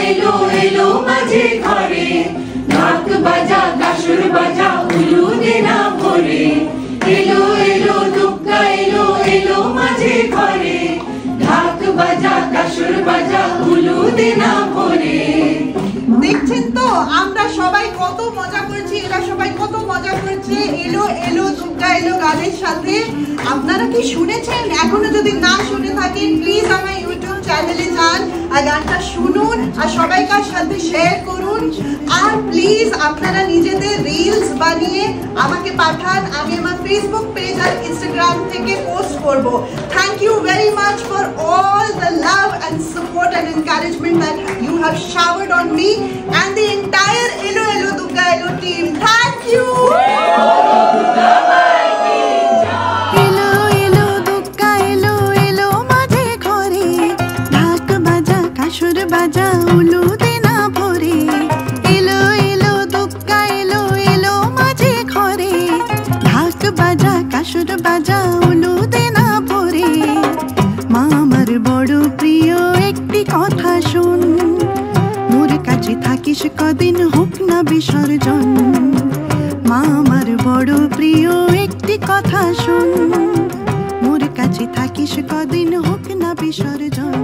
এলো এলো মাঝে ঘরে, ঢাক বাজা কাসর বাজা উলু দে না ভরে। এলো এলো দুগ্গা এলো এলো মাঝে ঘরে, ঢাক বাজা কাসর বাজা উলু দে না ভরে। দেখছেন তো আমরা সবাই কত মজা করছি, এরা সবাই কত মজা করছে এলো এলো দুগ্গা এলো গানের সাথে। আপনারা কি শুনেছেন? এখনো যদি না শুনে থাকেন প্লিজ আমার ইউটিউব চ্যানেলে যান আর গানটা শুনুন আর সবাইকার সাথে শেয়ার করুন। আর প্লিজ আপনারা নিজেদের রিলস বানিয়ে আমাকে পাঠান, আমি আমার ফেসবুক পেজ আর ইনস্টাগ্রাম থেকে পোস্ট করব। Thank you very much for all the love and support and encouragement that you have showered on me and the entire Elo Elo Dugga Elo team. Thank you. Elo Elo Dugga Elo Elo माझे घरे, ढाक बाजा कासुर बाजा उलू दे ना भरे। Elo Elo Dugga Elo Elo माझे घरे, ढाक बाजा कासुर बाजा उलू दे ना भरे। মা আমার বড় প্রিয় একটি কথা শোন, মোর কাছে থাকিস কদিন হোক না বিসর্জন। মা আমার বড় প্রিয় একটি কথা শোন, মোর কাছে থাকিস কদিন হোক না বিসর্জন।